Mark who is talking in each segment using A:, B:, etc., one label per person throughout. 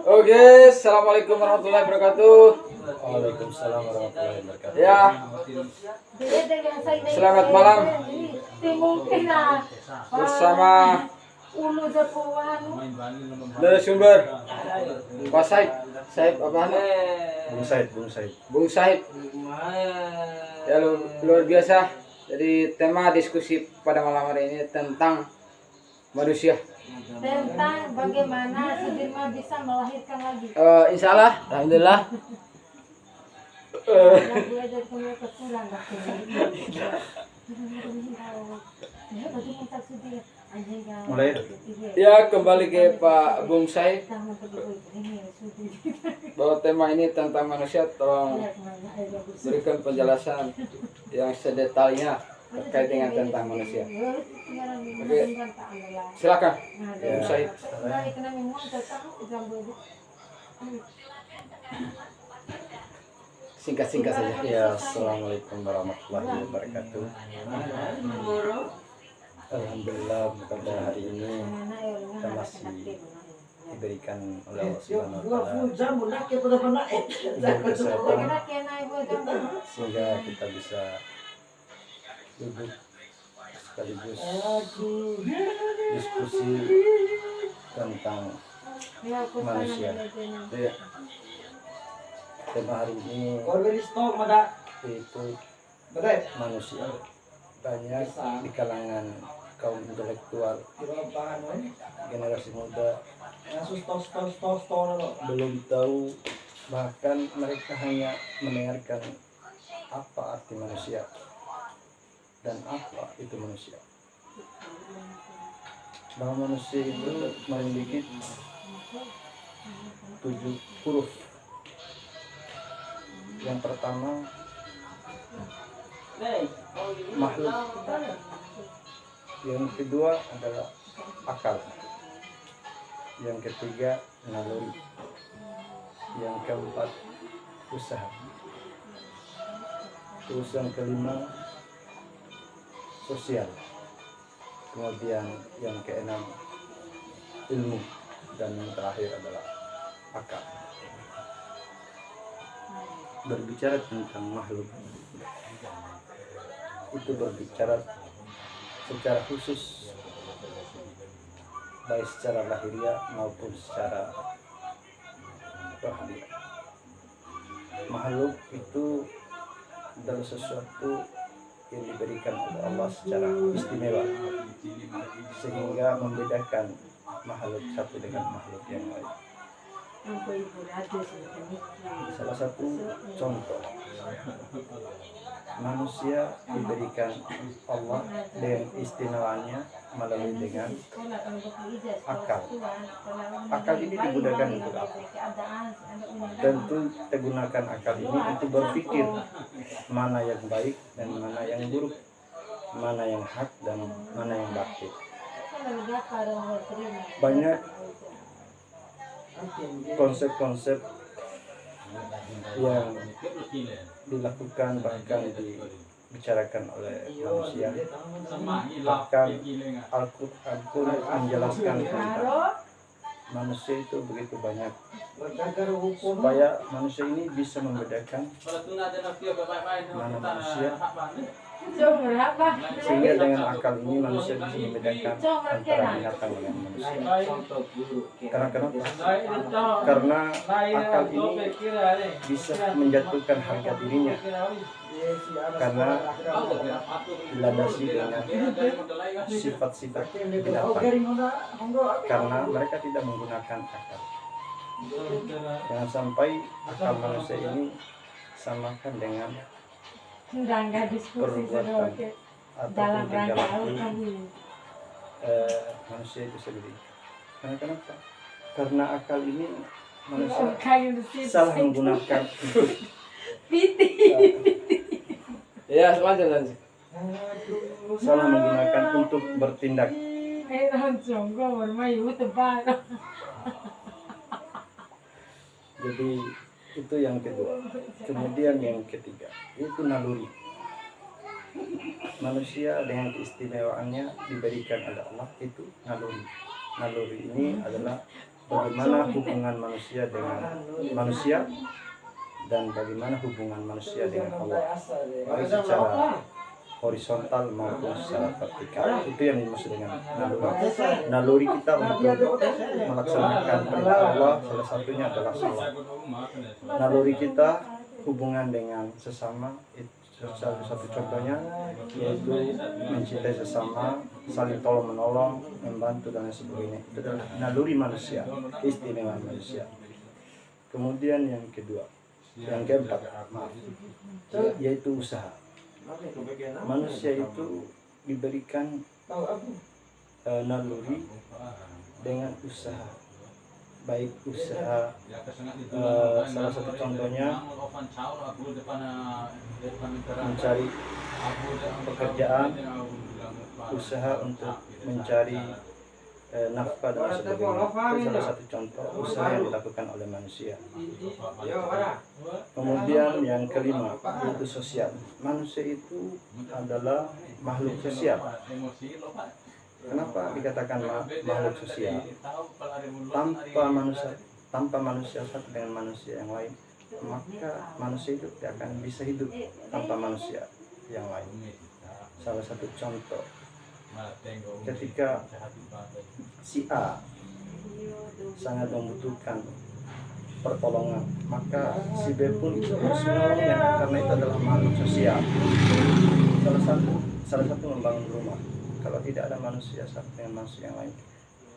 A: Oke, assalamualaikum warahmatullahi wabarakatuh.
B: Waalaikumsalam warahmatullahi wabarakatuh.
A: Ya, selamat malam bersama narasumber Pak Said. Said apa? Bung Said. Ya, luar biasa. Jadi tema diskusi pada malam hari ini tentang manusia.
C: Tentang bagaimana Sudirman bisa melahirkan lagi.
A: Insya Allah, alhamdulillah.
B: Mulai.
A: Ya, kembali ke Pak Bung Said. Bahwa tema ini tentang manusia, tolong berikan penjelasan yang sedetailnya terkait dengan tentang manusia. Oke, silakan Bung Said. Singkat-singkat saja.
B: Ya, assalamualaikum warahmatullahi wabarakatuh. Alhamdulillah pada hari ini kita masih diberikan oleh Allah Subhanahu wa Ta'ala kesehatan sehingga kita bisa duduk sekaligus diskusi tentang manusia.
A: Ya.
B: Tema hari ini yaitu manusia. Banyak di kalangan kaum intelektual generasi muda belum tahu, bahkan mereka hanya mendengarkan apa arti manusia dan apa itu manusia. Bahwa manusia itu memiliki 7 huruf. Yang pertama makhluk, yang kedua adalah akal, yang ketiga naluri, yang keempat usaha, terus yang kelima sosial, kemudian yang keenam ilmu, dan yang terakhir adalah akal. Berbicara tentang makhluk itu berbicara secara khusus, baik secara lahiriah maupun secara rohani. Makhluk itu adalah sesuatu yang diberikan oleh Allah secara istimewa, sehingga membedakan makhluk satu dengan makhluk yang lain. Salah satu contoh, manusia diberikan Allah dengan istimewanya melalui dengan akal. Akal ini digunakan untuk apa? Tentu kita gunakan akal ini untuk berpikir mana yang baik dan mana yang buruk, mana yang hak dan mana yang batil. Banyak konsep-konsep yang dilakukan bahkan dibicarakan oleh manusia, bahkan Al-Quran pun menjelaskan tentang manusia itu begitu banyak, supaya manusia ini bisa membedakan mana manusia, sehingga dengan akal ini manusia bisa membedakan antara binatang dengan manusia. Karena kenapa? Karena akal ini bisa menjatuhkan harga dirinya, karena dilandasi dengan sifat-sifat binatang, karena mereka tidak menggunakan akal. Jangan sampai akal manusia ini samakan dengan perbuatan ataupun tingkah laku manusia itu sendiri. Karena kenapa? Karena akal ini manusia salah menggunakan
A: Ya, selanjutnya.
B: salah menggunakan untuk bertindak. Jadi itu yang kedua. Kemudian yang ketiga itu naluri. manusia dengan keistimewaannya diberikan oleh Allah itu naluri. Naluri ini adalah bagaimana hubungan manusia dengan manusia dan bagaimana hubungan manusia dengan Allah, baik secara horizontal maupun secara vertikal. Itu yang dimaksud dengan naluri. Naluri kita untuk melaksanakan perintah Allah salah satunya adalah salat. Naluri kita hubungan dengan sesama, satu contohnya yaitu mencintai sesama, saling tolong menolong, membantu dan lain sebagainya. Itu adalah naluri manusia, keistimewaan manusia. Kemudian yang keempat, yaitu usaha. Manusia itu diberikan naluri dengan usaha, baik usaha salah satu contohnya mencari pekerjaan, usaha untuk mencari nafkah dan sebagainya. Itu salah satu contoh usaha yang dilakukan oleh manusia. Kemudian yang kelima yaitu sosial. Manusia itu adalah makhluk sosial. Kenapa dikatakan makhluk sosial? Tanpa manusia satu dengan manusia yang lain, maka manusia itu tidak akan bisa hidup tanpa manusia yang lain. Salah satu contoh, ketika si A sangat membutuhkan pertolongan, maka si B pun harus menolongnya karena itu adalah makhluk sosial. Salah satu membangun rumah. Kalau tidak ada manusia satu dengan manusia yang lain,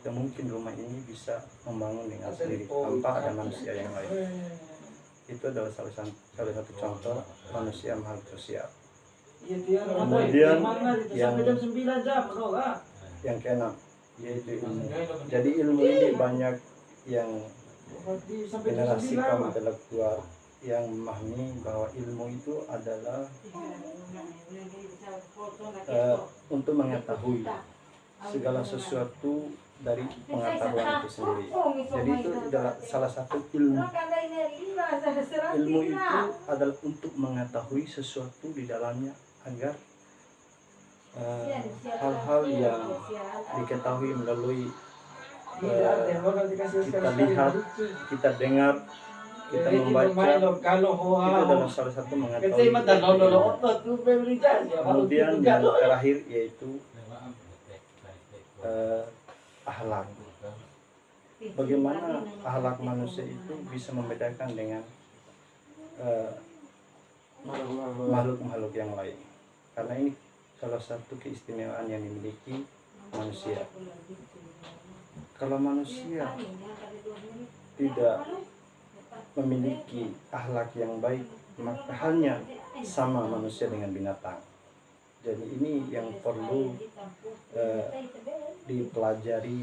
B: tidak mungkin rumah ini bisa membangun dengan sendiri tanpa ada manusia yang lain. Itu adalah salah satu contoh manusia makhluk sosial. Kemudian yang keenam yaitu ilmu. Jadi ilmu ini banyak yang generasi kaum intelektual yang memahami bahwa ilmu itu adalah untuk mengetahui segala sesuatu dari pengetahuan itu sendiri. Jadi itu adalah salah satu ilmu. Ilmu itu adalah untuk mengetahui sesuatu di dalamnya agar hal-hal yang diketahui melalui kita lihat, kita dengar, kita membaca, itu adalah salah satu mengetahui. Kemudian yang terakhir yaitu akhlak. Bagaimana akhlak manusia itu bisa membedakan dengan makhluk-makhluk yang lain? Karena ini salah satu keistimewaan yang dimiliki manusia. Kalau manusia tidak memiliki akhlak yang baik, maka halnya sama manusia dengan binatang. Jadi ini yang perlu dipelajari,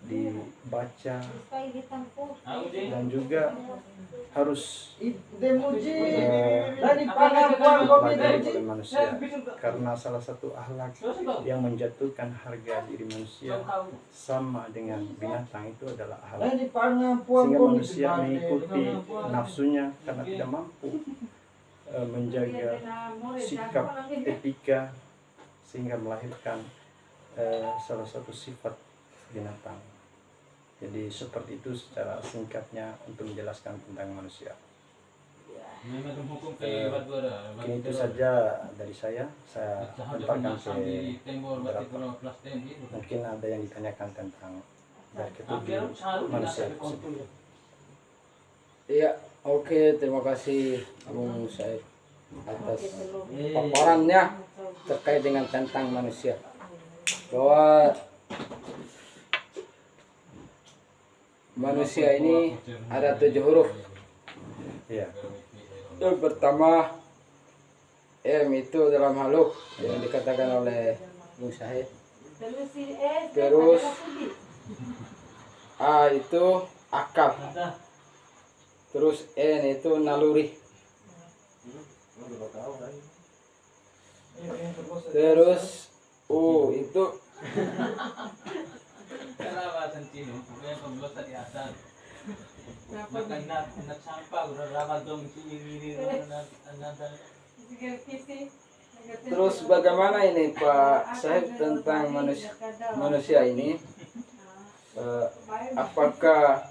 B: dibaca, dan juga harus dipelajari oleh manusia, karena salah satu akhlak yang menjatuhkan harga diri manusia sama dengan binatang itu adalah akhlak, sehingga manusia mengikuti nafsunya karena tidak mampu menjaga sikap etika, sehingga melahirkan salah satu sifat binatang. Jadi seperti itu secara singkatnya untuk menjelaskan tentang manusia. Mungkin itu saja dari saya lemparkan ke beberapa. Mungkin ada yang ditanyakan tentang dari ketujuh manusia tersebut.
A: Iya, oke, terima kasih Bung Said atas paparannya terkait dengan tentang manusia. Bahwa manusia ini ada 7 huruf.
B: Iya.
A: Yang pertama M itu dalam makhluk yang dikatakan oleh Bung Syahid. Terus A itu akal. Terus N itu naluri. Terus U itu Terus bagaimana ini Pak Syahib tentang manusia ini? Apakah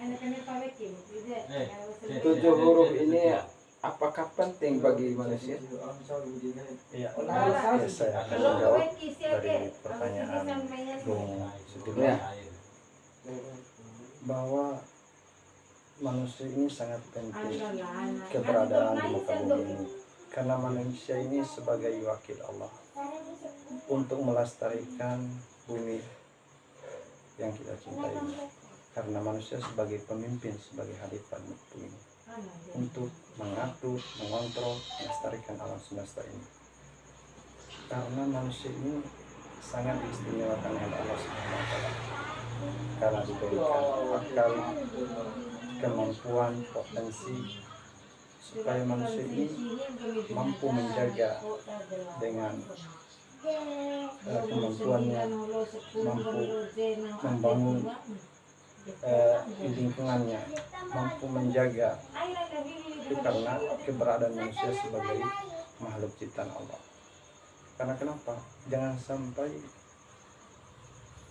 A: 7 huruf ini apakah penting bagi manusia?
B: Iya, ya, saya akan menjawab dari pertanyaan Bung Sudirman bahwa manusia ini sangat penting keberadaan di muka bumi ini, karena manusia ini sebagai wakil Allah untuk melestarikan bumi yang kita cintai ini. Karena manusia sebagai pemimpin, sebagai khalifah bumi ini, untuk mengatur, mengontrol, melestarikan alam semesta ini. Karena manusia ini sangat diistimewakan oleh Allah Subhanahu wa Ta'ala, karena diberikan akal, kemampuan, potensi, supaya manusia ini mampu menjaga dengan kemampuannya, mampu membangun lingkungannya, mampu menjaga. Itu karena keberadaan manusia sebagai makhluk ciptaan Allah. Karena kenapa? Jangan sampai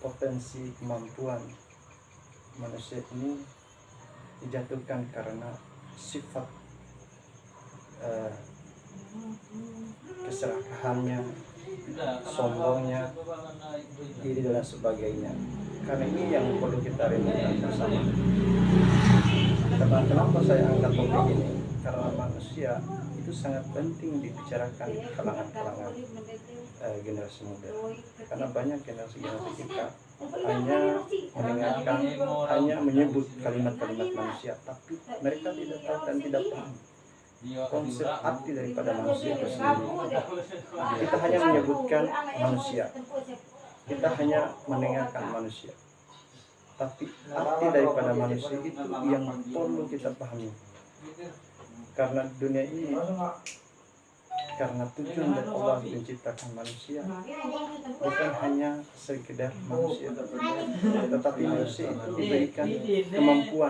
B: potensi kemampuan manusia ini dijatuhkan karena sifat keserakahannya, sombongnya, iri dan sebagainya. Karena ini yang perlu kita renungkan bersama. Kenapa saya angkat topik ini? Karena manusia itu sangat penting dibicarakan di kalangan-kalangan generasi muda. Karena banyak generasi kita hanya mendengarkan, hanya menyebut kalimat-kalimat manusia, tapi mereka tidak tahu dan tidak paham konsep arti daripada manusia itu sendiri. Kita hanya menyebutkan manusia, kita hanya mendengarkan manusia, tapi arti daripada manusia itu yang perlu kita pahami. Karena dunia ini, karena tujuan dari Allah menciptakan manusia bukan hanya sekedar manusia, tetapi manusia itu diberikan kemampuan